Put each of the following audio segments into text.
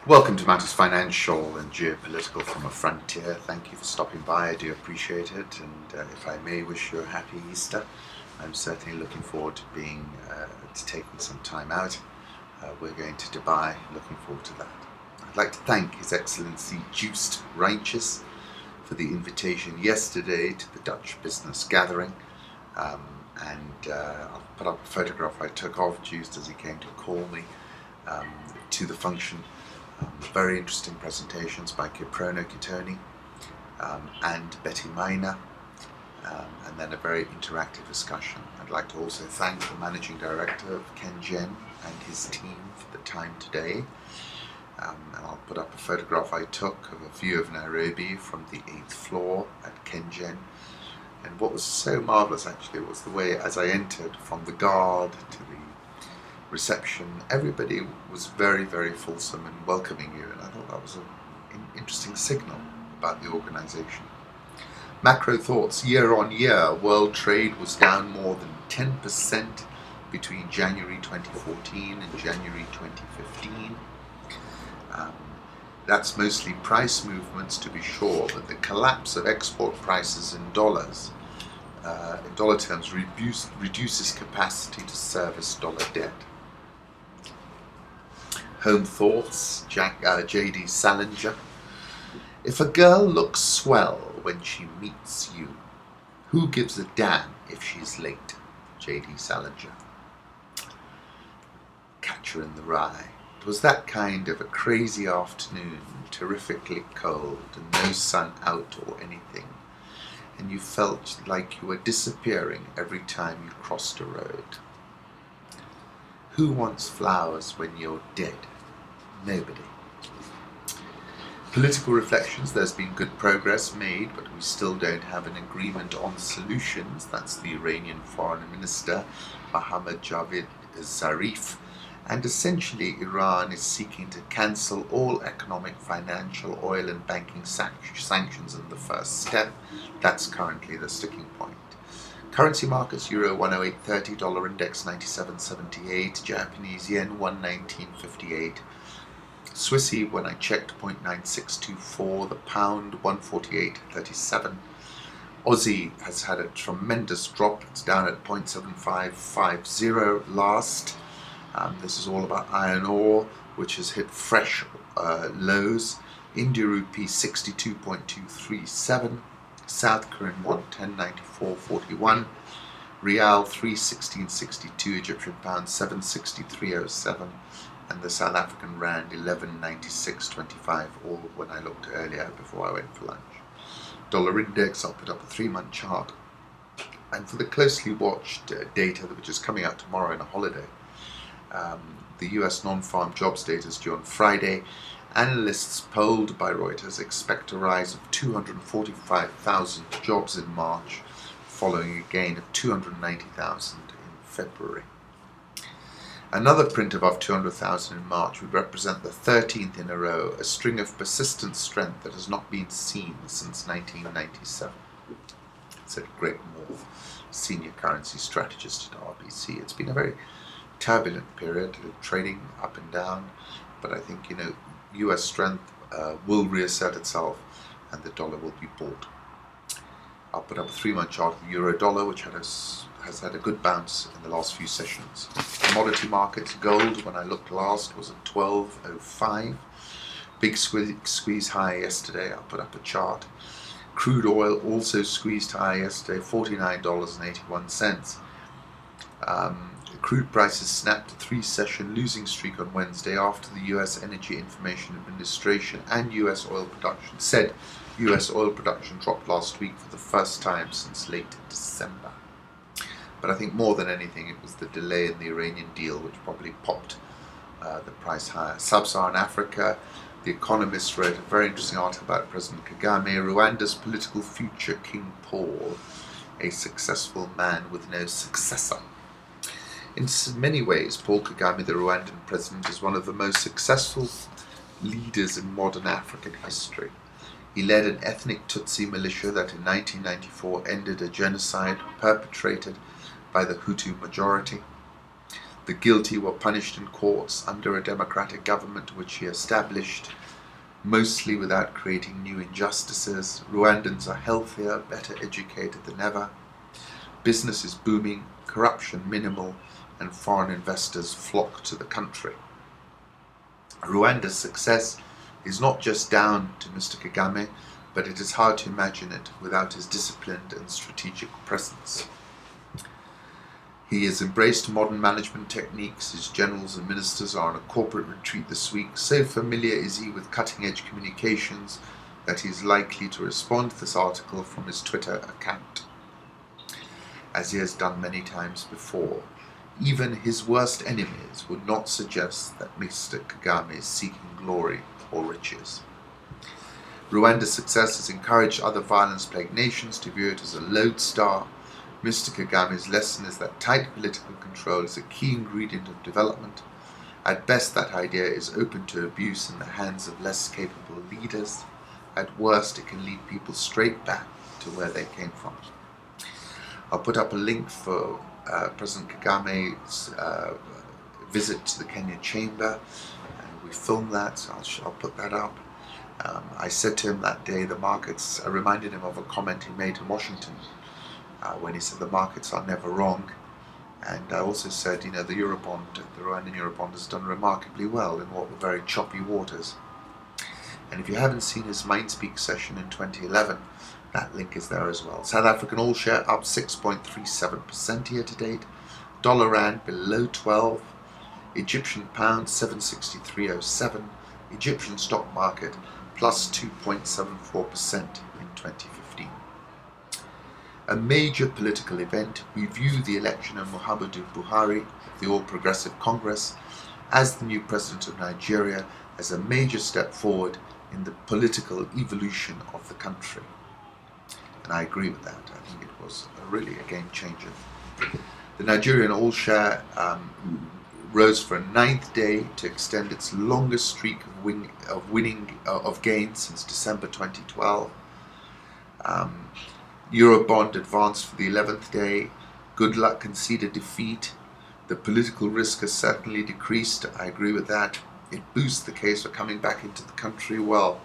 Welcome to Matters Financial and Geopolitical from a Frontier. Thank you for stopping by. I do appreciate it, and if I may wish you a happy Easter. I'm certainly looking forward to taking some time out. We're going to Dubai. Looking forward to that. I'd like to thank His Excellency Joost Rijntjes for the invitation yesterday to the Dutch Business Gathering, I'll put up a photograph I took of Joost as he came to call me to the function. Very interesting presentations by Kiprono Kitoni and Betty Miner, and then a very interactive discussion. I'd like to also thank the Managing Director of Kengen and his team for the time today. And I'll put up a photograph I took of a view of Nairobi from the 8th floor at Kengen. And what was so marvellous actually was the way, as I entered, from the guard to the reception, everybody was very, very fulsome and welcoming you, and I thought that was an interesting signal about the organisation. Macro thoughts: year on year, world trade was down more than 10% between January 2014 and January 2015. That's mostly price movements, to be sure, but the collapse of export prices in dollars, in dollar terms, reduces capacity to service dollar debt. Home thoughts, J.D. Salinger. If a girl looks swell when she meets you, who gives a damn if she's late? J.D. Salinger. Catcher in the Rye. It was that kind of a crazy afternoon, terrifically cold and no sun out or anything, and you felt like you were disappearing every time you crossed a road. Who wants flowers when you're dead? Nobody. Political reflections: there's been good progress made, but we still don't have an agreement on solutions. That's the Iranian Foreign Minister, Mohammad Javad Zarif. And essentially, Iran is seeking to cancel all economic, financial, oil and banking sanctions in the first step. That's currently the sticking point. Currency markets: Euro 108.30, dollar index 97.78, Japanese yen 119.58, Swissy, when I checked, 0.9624, the pound 148.37. Aussie has had a tremendous drop. It's down at 0.7550 last. This is all about iron ore, which has hit fresh lows. India rupee 62.237. South Korean won 10.9441, Rial 316.62, Egyptian pound 763.07, and the South African rand 11.9625, all when I looked earlier before I went for lunch. Dollar index, I'll put up a 3-month chart. And for the closely watched data, which is coming out tomorrow in a holiday, the US non-farm jobs data is due on Friday. Analysts polled by Reuters expect a rise of 245,000 jobs in March, following a gain of 290,000 in February. Another print above 200,000 in March would represent the 13th in a row, a string of persistent strength that has not been seen since 1997, said Greg Moore, senior currency strategist at RBC. It's been a very turbulent period, trading up and down, but I think, US strength will reassert itself and the dollar will be bought. I'll put up a 3-month chart of euro dollar, which has had a good bounce in the last few sessions. Commodity markets: gold, when I looked last, was at 12.05. Big squeeze high yesterday. I'll put up a chart. Crude oil also squeezed high yesterday, $49.81. Crude prices snapped a 3-session losing streak on Wednesday after the US Energy Information Administration and US oil production said US oil production dropped last week for the first time since late December. But I think more than anything, it was the delay in the Iranian deal which probably popped the price higher. Sub-Saharan Africa: The Economist wrote a very interesting article about President Kagame, Rwanda's political future, King Paul, a successful man with no successor. In many ways, Paul Kagame, the Rwandan president, is one of the most successful leaders in modern African history. He led an ethnic Tutsi militia that in 1994 ended a genocide perpetrated by the Hutu majority. The guilty were punished in courts under a democratic government which he established, mostly without creating new injustices. Rwandans are healthier, better educated than ever. Business is booming, corruption minimal, and foreign investors flock to the country. Rwanda's success is not just down to Mr. Kagame, but it is hard to imagine it without his disciplined and strategic presence. He has embraced modern management techniques. His generals and ministers are on a corporate retreat this week. So familiar is he with cutting-edge communications that he is likely to respond to this article from his Twitter account, as he has done many times before. Even his worst enemies would not suggest that Mr. Kagame is seeking glory or riches. Rwanda's success has encouraged other violence-plagued nations to view it as a lodestar. Mr. Kagame's lesson is that tight political control is a key ingredient of development. At best, that idea is open to abuse in the hands of less capable leaders. At worst, it can lead people straight back to where they came from. I'll put up a link for President Kagame's visit to the Kenya chamber, and we filmed that, so I'll put that up. I said to him that day, the markets, I reminded him of a comment he made in Washington when he said the markets are never wrong. And I also said, the Eurobond, the Rwandan Eurobond has done remarkably well in what were very choppy waters. And if you haven't seen his Mindspeak session in 2011, that link is there as well. South African all share up 6.37% year to date. Dollar rand below 12. Egyptian pound 763.07. Egyptian stock market plus 2.74% in 2015. A major political event, we view the election of Muhammadu Buhari, the All Progressive Congress, as the new president of Nigeria, as a major step forward in the political evolution of the country. And I agree with that. I think it was really a game changer. The Nigerian all share rose for a 9th day to extend its longest streak of gains since December 2012. Eurobond advanced for the 11th day. Good luck conceded defeat. The political risk has certainly decreased. I agree with that. It boosts the case for coming back into the country. Well,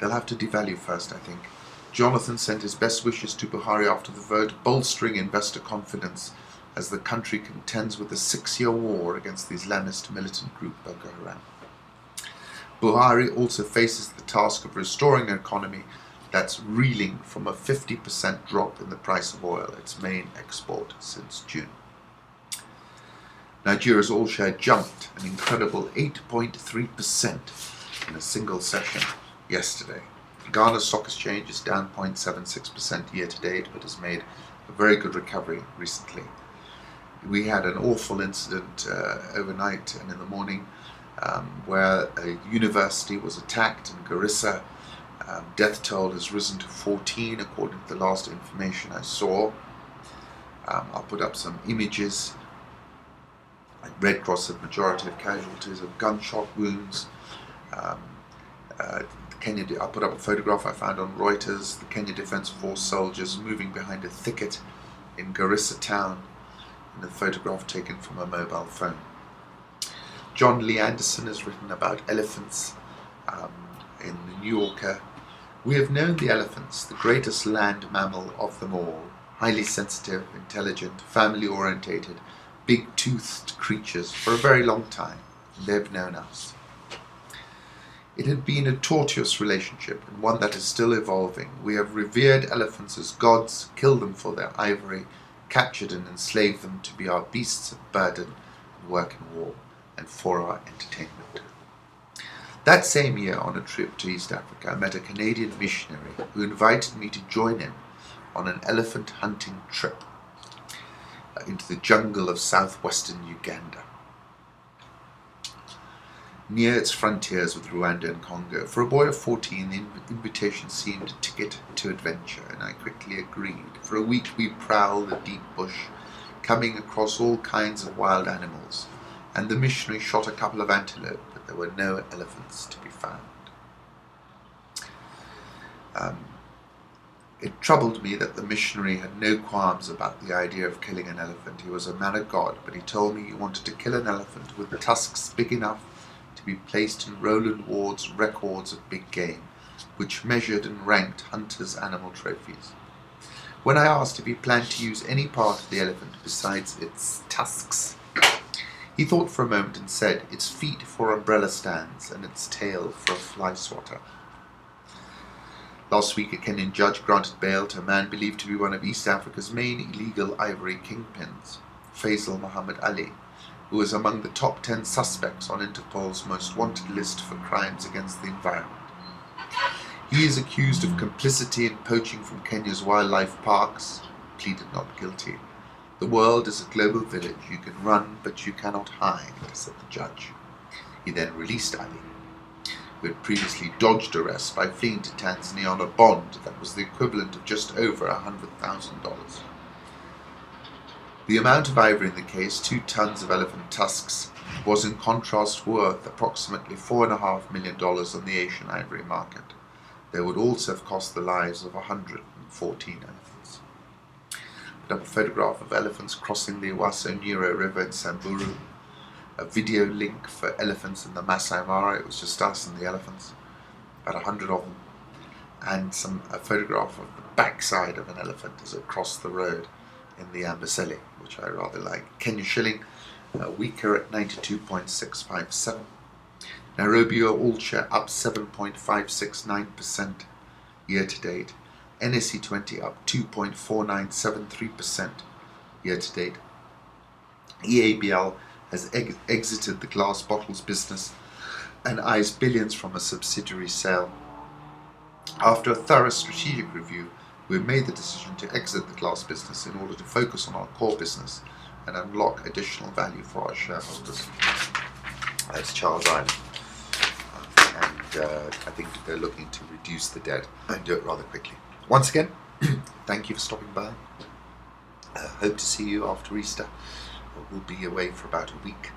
they'll have to devalue first, I think. Jonathan sent his best wishes to Buhari after the vote, bolstering investor confidence as the country contends with the 6-year war against the Islamist militant group Boko Haram. Buhari also faces the task of restoring an economy that's reeling from a 50% drop in the price of oil, its main export since June. Nigeria's all share jumped an incredible 8.3% in a single session yesterday. Ghana's stock exchange is down 0.76% year to date, but has made a very good recovery recently. We had an awful incident overnight and in the morning where a university was attacked in Garissa. Death toll has risen to 14 according to the last information I saw. I'll put up some images. Red Cross said majority of casualties of gunshot wounds. I'll put up a photograph I found on Reuters. The Kenya Defence Force soldiers moving behind a thicket in Garissa town, in a photograph taken from a mobile phone. John Lee Anderson has written about elephants in the New Yorker. We have known the elephants, the greatest land mammal of them all, highly sensitive, intelligent, family-orientated, big-toothed creatures for a very long time. They've known us. It had been a tortuous relationship, and one that is still evolving. We have revered elephants as gods, killed them for their ivory, captured and enslaved them to be our beasts of burden and work in war, and for our entertainment. That same year, on a trip to East Africa, I met a Canadian missionary who invited me to join him on an elephant hunting trip into the jungle of southwestern Uganda, near its frontiers with Rwanda and Congo. For a boy of 14, the invitation seemed a ticket to adventure, and I quickly agreed. For a week we prowled the deep bush, coming across all kinds of wild animals, and the missionary shot a couple of antelope, but there were no elephants to be found. It troubled me that the missionary had no qualms about the idea of killing an elephant. He was a man of God, but he told me he wanted to kill an elephant with tusks big enough to be placed in Roland Ward's records of big game, which measured and ranked hunters' animal trophies. When I asked if he planned to use any part of the elephant besides its tusks, he thought for a moment and said, its feet for umbrella stands and its tail for a fly swatter. Last week, a Kenyan judge granted bail to a man believed to be one of East Africa's main illegal ivory kingpins, Faisal Muhammad Ali, who was among the top 10 suspects on Interpol's most wanted list for crimes against the environment. He is accused of complicity in poaching from Kenya's wildlife parks, pleaded not guilty. The world is a global village. You can run, but you cannot hide, said the judge. He then released Ali, who had previously dodged arrest by fleeing to Tanzania on a bond that was the equivalent of just over $100,000. The amount of ivory in the case, 2 tons of elephant tusks, was in contrast worth approximately $4.5 million on the Asian ivory market. They would also have cost the lives of 114 elephants. I put up a photograph of elephants crossing the Iwaso Nyiro River in Samburu, a video link for elephants in the Masai Mara. It was just us and the elephants, about 100 of them, and a photograph of the backside of an elephant as it crossed the road in the Amboseli, which I rather like. Kenya shilling, weaker at 92.657. Nairobi all share up 7.569% year to date. NSE 20 up 2.4973% year to date. EABL has exited the glass bottles business and eyes billions from a subsidiary sale. After a thorough strategic review, we made the decision to exit the glass business in order to focus on our core business and unlock additional value for our shareholders. That's Charles Island. I think they're looking to reduce the debt and do it rather quickly. Once again, thank you for stopping by. Hope to see you after Easter. We'll be away for about a week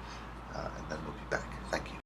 and then we'll be back. Thank you.